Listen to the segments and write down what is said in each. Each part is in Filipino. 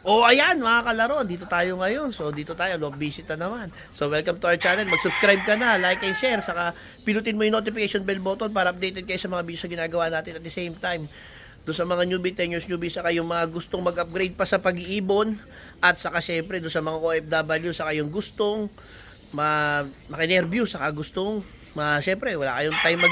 Oh, ayan mga kalaro, dito tayo ngayon. So, dito tayo, love visit na naman. So, welcome to our channel. Mag-subscribe ka na, like and share. Saka, pinutin mo yung notification bell button para updated kayo sa mga videos na ginagawa natin at the same time. Doon sa mga newbie, 10 years newbie, saka yung mga gustong mag-upgrade pa sa pag-iibon. At saka, syempre, doon sa mga OFW, saka yung gustong makinerview, saka gustong syempre, wala kayong time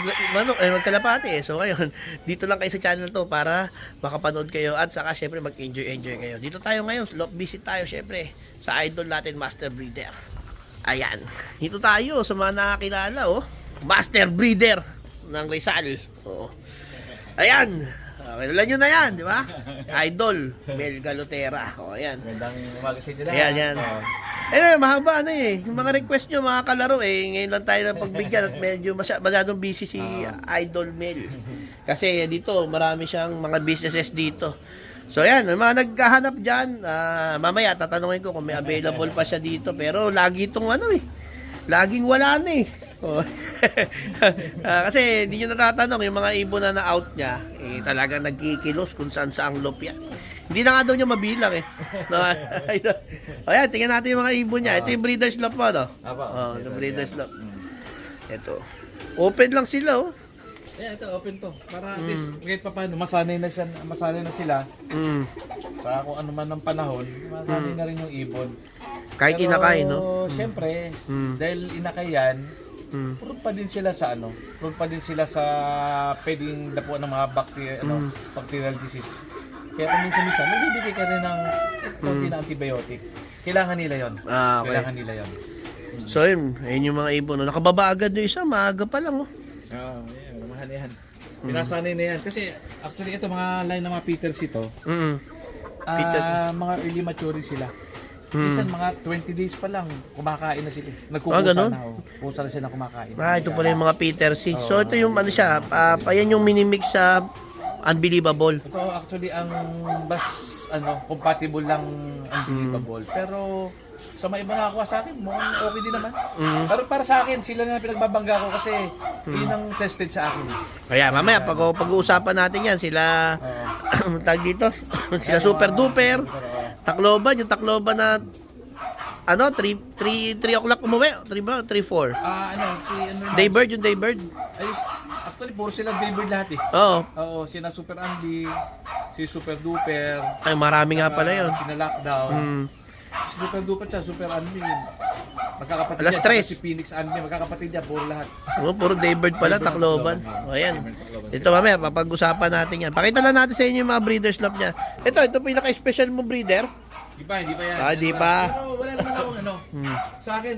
magkalapate. So ngayon, dito lang kayo sa channel to para makapanood kayo at saka syempre mag-enjoy kayo. Dito tayo ngayon, love visit tayo syempre sa idol natin, Master Breeder. Ayan, dito tayo sa mga nakakilala, Master Breeder ng Rizal. Ayan, kilala nyo na yan, di ba? Idol, Mel Galotera. Ayan. Magandang umaga sa inyo lahat. Ayan. Mahaba na yung mga request nyo mga kalaro ngayon lang tayo ng pagbigyan at medyo masyadong busy si Idol Mel. Kasi dito, marami siyang mga businesses dito. So ayan, mga naghahanap dyan, mamaya tatanungin ko kung may available pa siya dito. Pero lagi itong laging wala na kasi hindi nyo natatanong, yung mga ibon na na-out niya, talagang nagkikilos kung saan saang loop yan. Hindi na nga daw niya mabilang Ayan, tingnan natin yung mga ibon niya. Ito yung breeder's loop mo, no? Ito breeder's loop. Ito. Open lang sila, Ayan, ito, open to. Para at least, kahit pa paano, masanay na sila sa kung ano man ng panahon, masanay na rin yung ibon. Kahit inakay, no? Siyempre, dahil inakay yan, prone pa din sila sa prone pa din sila sa pwedeng dapuan ng mga bacterial disease. Kaya kung minsan, magbibigay ka rin ng konti na antibiotic. Kailangan nila yon. Okay. Kailangan nila yon. So yun yung mga ibon. Nakababa agad yung isa, maaga pa lang. Ayan, mahal yan. Pinasanay na yan. Kasi actually ito mga line ng mga Peters ito, mga early maturing sila. Minsan mga 20 days pa lang, kumakain na sila. Nagkukusa na. Kusa na sila kumakain. Ito pala yung mga Peter C. So ito yung siya, yan yung minimix sa Unbelievable. Ito actually ang compatible lang Unbelievable. Pero sa mga iba nakakuha sa akin, mukhang okay din naman. Pero para sa akin, sila na pinagbabangga ko kasi yun ang tested sa akin. Kaya mamaya, pag-uusapan natin yan, sila, tag dito, sila Super Duper, Tacloban, yung Tacloban na, 3 o'clock umuwi, 3 4. Daybird, yung Daybird. Ayos. Actually, puro silang Daybird lahat Oo, sina Super Andy, si Super Duper. Ay, marami nga pala yun. Sina Lockdown. Si Super Duper siya, Super Andy. Magkakapatid Alas yan. 3. Si Phoenix Andy, magkakapatid yan, puro lahat. Puro Daybird pala, Tacloban. Ayan. Ito mamaya, papag-usapan natin yan. Pakita lang natin sa inyo yung mga breeder's love niya. Ito pinaka-special mo breeder. Hindi pa yan. Di pa. Pero wala naman akong sa akin,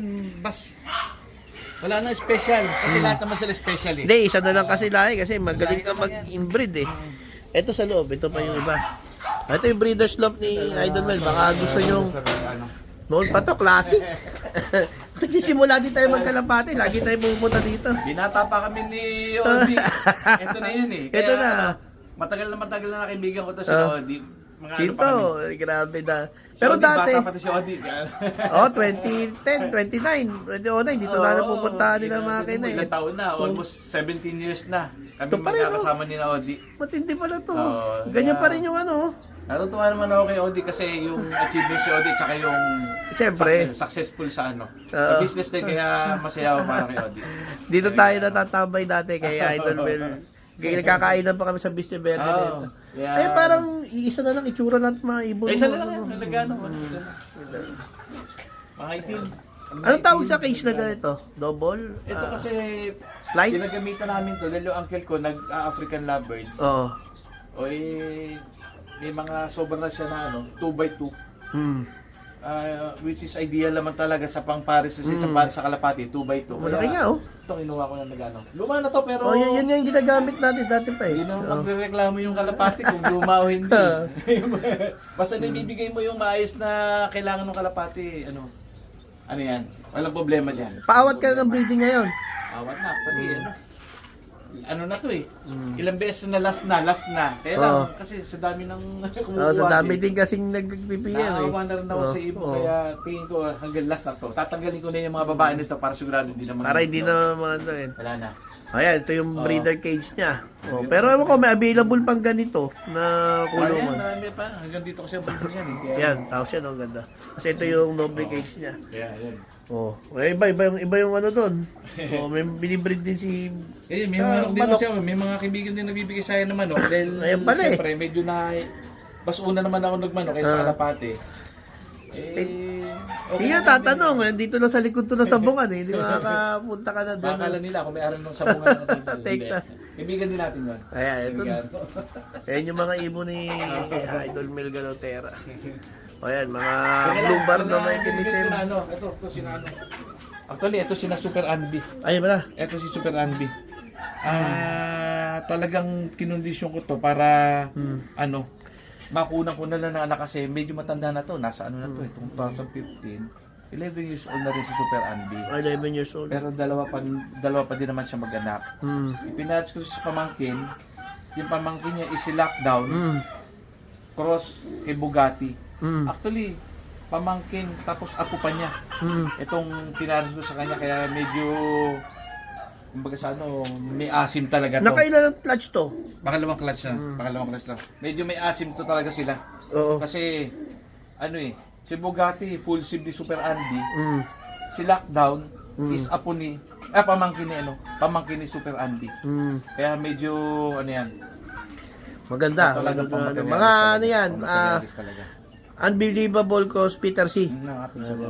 wala na special. Kasi lahat naman sila special Hindi, isa na lang kasi lahi kasi magaling ka mag-inbreed Ito sa loob, ito pa yung iba. Ito yung breeder's love ni Idol Mel. Baka gusto nyong noon pa to, classic. Nagsisimula din tayo magkalapate. Lagi tayo pumunta dito. Binata pa kami ni Odi. Ito na yun Kaya, ito na. Matagal na kaibigan ko to si Odi. Dito, grabe na. Pero dati, bata pati si Odi. 2010, 29, 2009, dito na napupuntahan nila mga kina Ilang taon na, almost 17 years na. Kami Ito pa rin, magkakasama ni na Odi. Matindi pala to. Ganyan pa rin yung Natutuwa naman ako kay Odi kasi yung achievement si Odi tsaka yung Siyempre. successful sa sa business din kaya masaya ako para kay Odi. Dito tayo natatambay dati kay Idol Mel. Nagkakainan pa kami sa Vista Verde dito. Ay, parang iisa na lang itsura ng mga ibon. Isa na lang yan, nalagano. Mga itim. Anong tawag sa cage na ganito? Double? Ito kasi light? pinagamitan namin to dahil yung uncle ko nag-African lovebirds. O may mga sobra na siya na 2x2. Which is ideal naman talaga sa pang-pares sa pares sa kalapati, 2x2. Malaki nga Ito kinuha ko ng nagano. Luma na to pero yun yung ginagamit natin dati pa hindi naman magre-reklamo yung kalapati kung luma o hindi. Basta ibibigay mo yung maayos na kailangan ng kalapati, ano yan, walang problema diyan. Paawat ka na ng breeding ngayon. Awat na, pati ano na to ilang beses na last na. Kaya lang, kasi sa dami ng kumukuha. Sa dami din kasing nagpipiyan Naawa na rin ako sa ibo, kaya tingin ko hanggang last na to. Tatanggalin ko na yung mga babae nito para sigurado hindi naman. Para hindi na mga Wala na. Ayan, ito yung breeder cage niya. Oh, pero ewan ko, may available pang ganito na Ayan, kulungan. marami pa. Hanggang dito kasi ang breeder yan. Eh. Yan, tapos yan, ang ganda. Kasi ito yung noble cage niya. Kaya, yan. Oh, may iba yung ano doon. Oh, may binibreed din si Eh, may sa mga din manok. siya, may mga kaibigan din nagbibigay sa akin ng manok dahil Ayan pala eh. siyempre medyo na basuna naman ako nagmanok kaysa kalapate. Hindi nga tatanong, dito na sa likod to na sabungan eh. Hindi makakapunta ka na doon. Akala nila kung may aram ng sabungan ng table. Texas. Kaibigan din natin yun. Ayan, ito. Kaibigan. Ayan yung mga ibon ni Idol Mel Galotera. O yan, mga blue bar na may kimitim. Ito sinano. Actually, ito sina Super Anby. Ayun pala. Ito si Super Anby. Talagang kinondisyon ko to para makunan ko na lang ng anak kasi medyo matanda na to. Nasa ano na to, 2015. 11 years old na rin si Super Anby. 11 years old. Pero dalawa pa din naman siya mag-anak. Ipinalas ko sa pamangkin. Yung pamangkin niya is si Lockdown. Cross kay Bugatti. Actually, pamangkin tapos apo pa niya. Itong pinalas ko sa kanya kaya medyo kumbaga sa ano, may asim talaga to. Nakailan ang clutch to? Pakalawang clutch na. Pakalawang clutch lang. Medyo may asim to talaga sila. Oo. Kasi ano si Bugatti full SIM ni Super Andy. Si Lockdown is apo ni pamangkin ni Super Andy. Kaya medyo ano yan. Maganda. Talagang Mga ano yan, talaga. Unbelievable cause Peter C.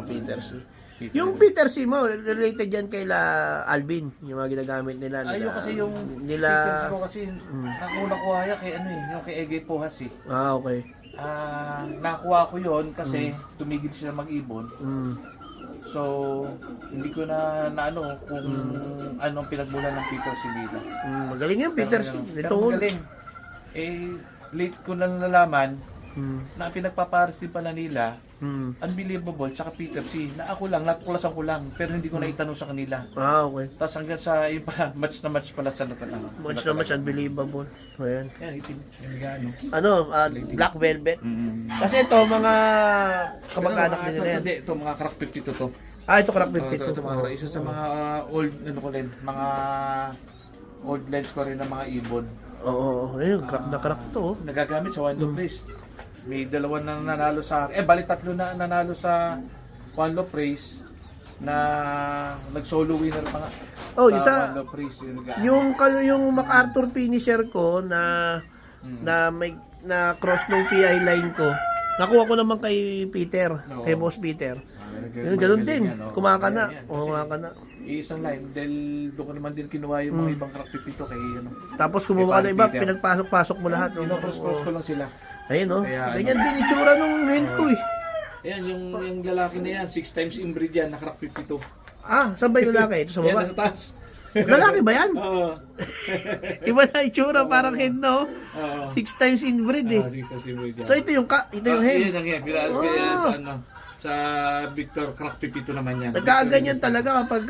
Peter C. Yung Peter C mo, related yan kay Alvin, yung mga ginagamit nila. Ayun kasi yung Peters ko kasi ang una ko haya kay yung kay Egay Pohas eh. Ah, okay. Nakuha ko yon kasi tumigil sila mag-ibon. So, hindi ko na ano kung anong pinagmulan ng Peter C nila. Magaling yan, Peter C. Pero magaling. Late ko na nalaman na pinagpapares din pala nila Unbelievable tsaka Peter C. Na ako lang, natuklasan ko lang pero hindi ko na itanong sa kanila. Ah, okay. Tapos hanggang sa yung pala, match na match pala sa lahat. Match na match, unbelievable. Ayan. Yan, itim. Yung gano. Ano, Black Velvet. Kasi ito, mga kamag-anak din nila yan. Hindi, ito mga crack 52 to. Ah, ito crack Ito 52. mga isa sa mga old, ano ko rin, mga old lens ko rin ng mga ibon. Oo, ayun, crack na crack to. Nagagamit sa One Love Place. May dalawa na nanalo sa bali tatlo na nanalo sa One Love Place na nag-solo winner pa nga. Oh, sa isa One Love Place yung MacArthur finisher ko na may na cross ng PI line ko. Nakuha ko naman kay Peter, kay Boss Peter. Yun, ganun din. Kumakana. Oo, kumakana. Isang line dahil doon ko naman din kinuha yung mga ibang crack pipito kay Tapos kumuha ka na iba, pinagpasok-pasok mo lahat. Cross ko lang sila. Ayun, no? Kaya, Ganyan din itsura nung hen ko eh. Ayan, yung lalaki na yan, 6 times inbreed yan, na crack 52. Ah, saan ba yung lalaki? Ito sa Yan, baba? nasa taas. Lalaki ba yan? Oo. Iba na itsura, parang hen, no? 6 times inbreed eh. 6 times inbreed yan. So ito yung hen. Yan ang yan, pinalas ko yan sa sa Victor crack 52 naman yan. Nagkaganyan talaga kapag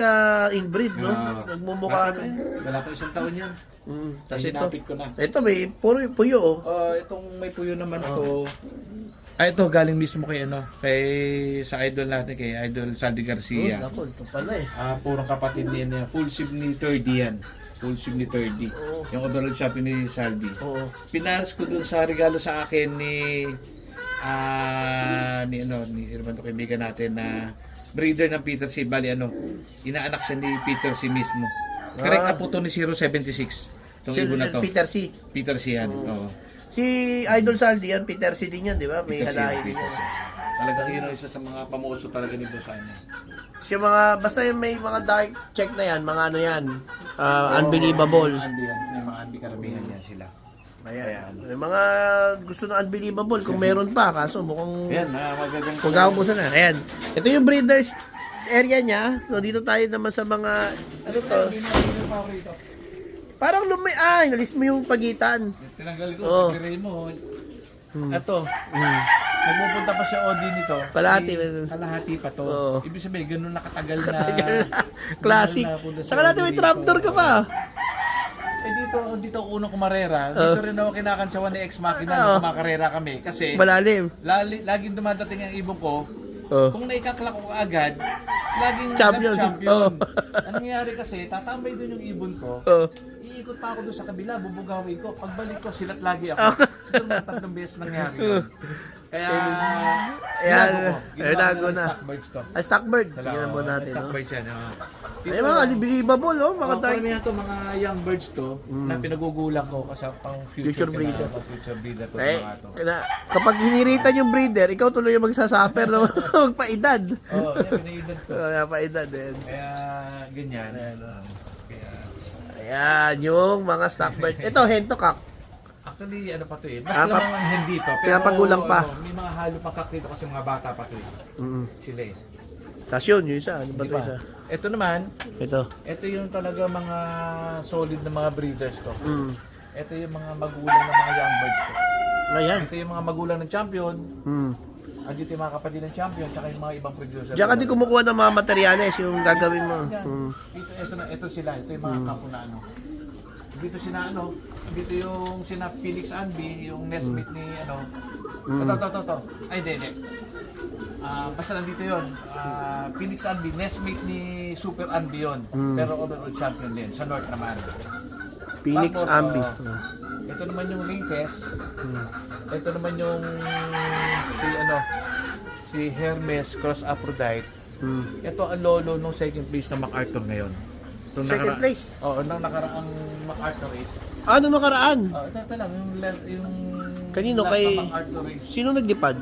inbreed, no? Nagmumukha. Wala pa isang taon yan. Tapos ito. Hinapit ko na. Ito may puro puyo, oh. Itong may puyo naman to. Ito galing mismo kay kay sa idol natin kay Idol Saldi Garcia. Ako, ito pala eh. Purong kapatid niya, full SIM ni 30 yan. Full SIM ni 30. Yung overall shopping ni Saldi. Oo. Pinaras ko dun sa regalo sa akin ni Irmando kaibigan natin na breeder ng Peter C. Bali inaanak siya ni Peter C. mismo. Correct apo to ni 076. Itong ibon na to. Peter C. Peter C. yan. Oo. Si Idol Saldi yan, Peter C din yan, di ba? May Peter C. halahin din Peter yan. C. Talagang yun ang isa sa mga pamuso talaga ni Boss Ana. Siya basta yung may mga dark check na yan, mga ano yan, unbelievable. May mga Andy karamihan yan sila. Ayan. May mga gusto ng unbelievable kung meron pa, kaso mukhang Ayan, magaganda. kung gawin na. Ayan. Ito yung breeders area niya. So dito tayo naman sa mga, ano to? Parang inalis mo yung pagitan. Tinanggal ko, Oo. pagkiray mo. Ito, nagpupunta pa siya Odi nito. Kalahati pa to. Oo. Ibig sabihin, ganun nakatagal na. Classic. Saka natin may trapdoor ka pa. Dito ako unang kumarera. Dito rin ako kinakantsawan ni Ex Machina nung kumakarera kami. Kasi Malalim. laging dumadating ang ibon ko Oh. Kung naikaklak ko agad, laging Champion. champion. Oh. Anong nangyari kasi, tatambay doon yung ibon ko. Oh. Iikot pa ako doon sa kabila, bubugawin ko. Pagbalik ko, silat lagi ako. Siguro mga 3 beses nangyari yun. Kaya, Inago na. Stockbirds to. Stockbird. Tingnan mo natin, no? Stockbirds yan. Ay, mga unbelievable, oh. Mga dark. Karamihan to, mga young birds to, na pinagugulang ko kasi pang Future breeder. Future breeder to, Eh, mga to. kapag hiniritan yung breeder, ikaw tuloy yung magsasuffer na magpaedad. Oo, yan, pinaedad ko. Paedad din. Kaya, ganyan. Kaya, Ayan, yung mga stockbird. Ito, hentocock. actually, ano pa to eh. Mas Ah, lamang ang hindi to. Pero, pinapagulang pa. May mga halo pa kak dito kasi mga bata pa to eh. Sila eh. Tapos yun, yung isa. Ano ba Di ito ba? isa? Ito naman, Ito. ito yung talaga mga solid na mga breeders to. Mm. Ito yung mga magulang ng mga young birds to. Ayan. Ito yung mga magulang ng champion. Mm. Andito yung mga kapatid ng champion, tsaka yung mga ibang producer. Diyan ka di kumukuha ng mga materyales, yung gagawin mo. Yan. Mm. Ito sila, ito yung mga kapo na ano. Dito sina ano, dito yung sina Phoenix Anby, yung nestmate ni ano. Ito. Ay, hindi. Basta nandito yun. Phoenix Anby, nestmate ni Super Anby yun. Pero overall champion din, sa North naman. Phoenix Tapos, Ambi. ito naman yung latest. Ito naman yung si Hermes Cross Aphrodite. Ito ang lolo nung second place na MacArthur ngayon. Second place? Oo, nung nakaraang MacArthur race. Ano nakaraan? Ito lang, yung Kanino? last Kay- na MacArthur race. Sino nagdipad?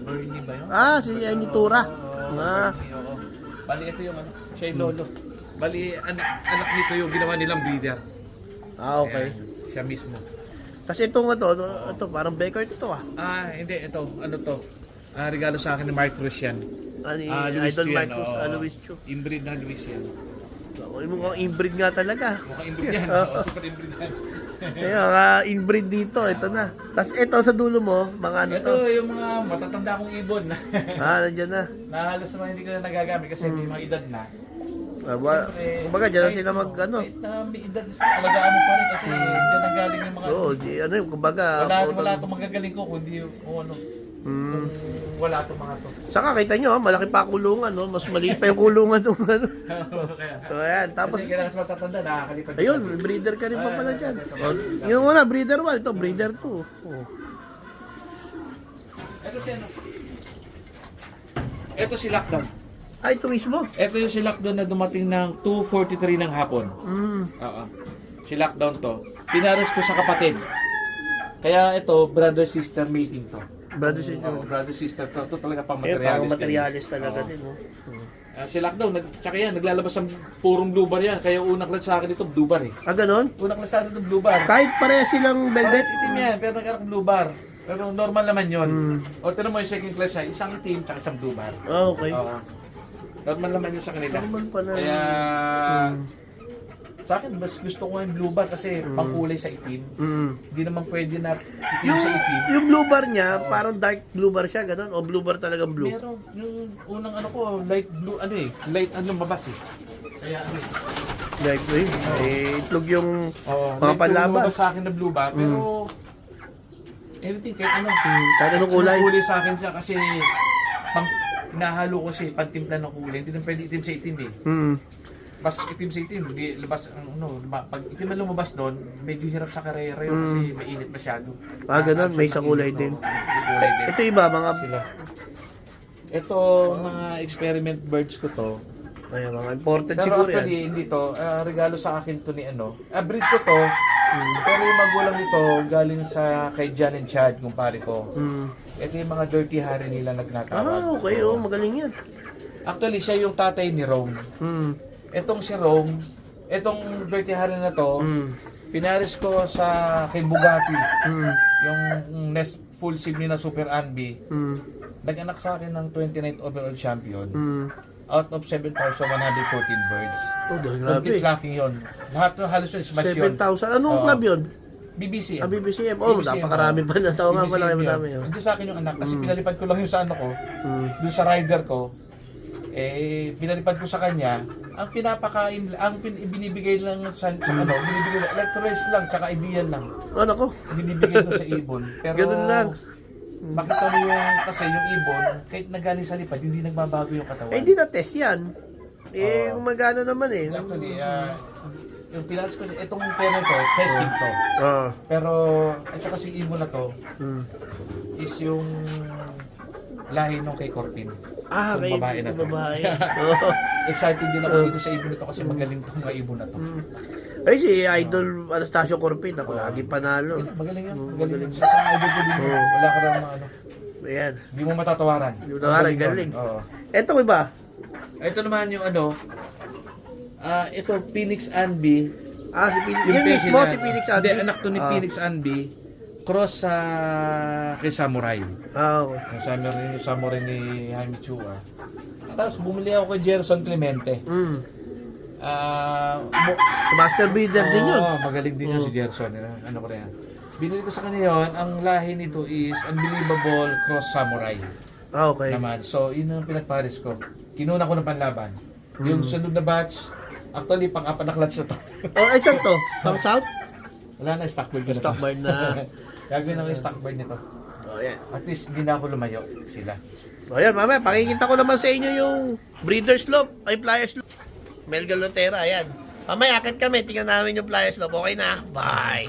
Bernie ba yun? Si Anitura. Bernie, oo. Bali, ito yung ano, siya yung lolo. Bali, anak nito yung ginawa nilang breeder. Okay. Ayan, siya mismo. Kasi ito nga ito parang Becker ito ah. Hindi, ito, ano to? Regalo sa akin ni Mark Cruz yan. Ani Luis Idol Chu yan, Marcos, oo. Luis Chu. Inbreed na Luis yan. Mukhang inbreed nga talaga. Mukhang inbreed yan. Oo, super inbreed yan. Kaya inbreed dito, ito na. Tapos ito sa dulo mo, mga ano Ito to? yung mga matatanda kong ibon. Nandiyan na. Na halos naman hindi ko na nagagamit kasi may mga edad na. Kumbaga, dyan na sila mag ano. Kahit na may edad na sila, alagaan mo pa rin kasi dyan nanggaling yung mga... Oo, ano yung kumbaga. Wala itong magagaling ko kung ano. Kung wala itong mga to. Saka kita nyo, malaki pa kulungan, no? Mas maliit pa yung kulungan ng ano. So ayan, tapos Kasi kailangan sa matatanda, nakakalipad. ayun, breeder ka rin pa pala dyan. Yung una, breeder 1, ito breeder 2. Ito si ano? Ito si Lockdown. Ito mismo. Ito yung si Lockdown na dumating ng 2:43 ng hapon. Oo. Si Lockdown to. Pinares ko sa kapatid. Kaya ito, brother-sister mating to. Brother-sister to. Ito talaga pang materialis. Pang materialis talaga din. Si Lockdown, tsaka yan, naglalabas ng purong blue bar yan. Kaya unang class sa akin ito, blue bar eh. Ganon? Unang class sa akin ito, blue bar. Kahit pareha silang velvet? Parehas itim yan, pero nagkaroon blue bar. Pero normal naman yun. O ito mo yung second class niya, isang itim, tsaka isang blue bar. Okay. Oo. Normal naman yun sa kanila. Normal pala. Kaya, sa akin, mas gusto ko yung blue bar kasi pangkulay sa itim. Hindi naman pwede na itim sa itim. Yung blue bar niya, parang dark blue bar siya, ganun? O blue bar talagang blue? Meron, yung unang ano ko, light blue, light lumabas eh. Kaya ano eh. Like, itlog yung mga light panlaban. lumabas sa akin na blue bar, pero anything, kahit ano. Kahit anong kulay. Kulay sa akin siya kasi hinahalo ko siya, pantimpla ng kulay. Hindi na pwede itim sa itim eh. Bas itim sa itim, hindi labas pag itim na lumabas doon, medyo hirap sa karera yun kasi mainit masyado. Ganun, may sa kulay din. Ito iba, mga... Sila. Ito, mga experiment birds ko to. Ay, mga imported Pero siguro actually, yan. hindi to. Regalo sa akin to ni breed ko to. Pero yung magulang nito, galing sa kay Jan and Chad, kumpare ko. Ito yung mga dirty hari nila nagnatawag. Okay, magaling yan. Actually, siya yung tatay ni Rome. Etong si Rome, etong dirty hari na to, pinaris ko sa kay Bugatti. Yung nest full sim ni na Super Anby. Nag-anak sa akin ng 29th overall champion. Out of 7,114 birds. Grabe. Complete clacking yun. Lahat ng halos yun, smash yun. 7,000. Anong club yun? BBC. BBCM. BBCM, Napakarami pa na tao nga pala BBCM namin. yun. Hindi sa akin yung anak kasi pinalipad ko lang yung sa ano ko. Doon sa rider ko. Pinalipad ko sa kanya. Ang pinapakain, binibigay lang sa binibigay lang, electrolytes lang, tsaka ideal lang. Ano ko? Binibigay doon sa ibon. Pero, Ganun lang. makita mo yung, kasi yung ibon, kahit nagaling sa lipad, hindi nagbabago yung katawan. Eh, hindi na test yan. Eh, gumagana naman eh. Actually, yung pilas ko, itong pera to, testing to. Pero, ito kasi ibon na to, is yung lahi nung kay Corpin. Ah, Yung kay babae na to. babae. Oo. Excited din ako dito sa ibon na to kasi magaling tong mga ibon na to. Ay, si Idol Anastasio Corpin, ako lagi panalo. Magaling yan. Magaling yan. Sa idol ko din. Wala ka naman ano. Ayan. Hindi mo matatawaran. Hindi mo matatawaran, galing. yun. Oo. Eto iba. Ito naman yung ano, ito Phoenix Anby. Ah, si Phoenix. Yun mismo, si Phoenix Andy. Hindi, anak to ni Phoenix Anby. Cross sa kay Samurai. Ah, okay. Yung Samurai ni Jaime Chua. Tapos bumili ako kay Gerson Clemente. Si Master Breeder din yun. Magaling din yun si Gerson. Ano ko na yan. Binili ko sa kanya yun. Ang lahi nito is Unbelievable Cross Samurai. Ah, okay. Naman. So, yun ang pinagpares ko. Kinuna ko ng panlaban. Yung sunod na batch, actually, pang-apat na clutch na to. Oh, ay, saan to? Pang South? Wala na, stock bird ko na to. Stock bird na. Gagawin ako yung stock bird nito. Oh, yan. At least, hindi na ako lumayo sila. O yan, mamaya, pakikita ko naman sa inyo yung breeder slope, ay flyer slope. Melga Lotera, ayan. Mamaya, akit kami, tingnan namin yung flyer slope. Okay na? Bye!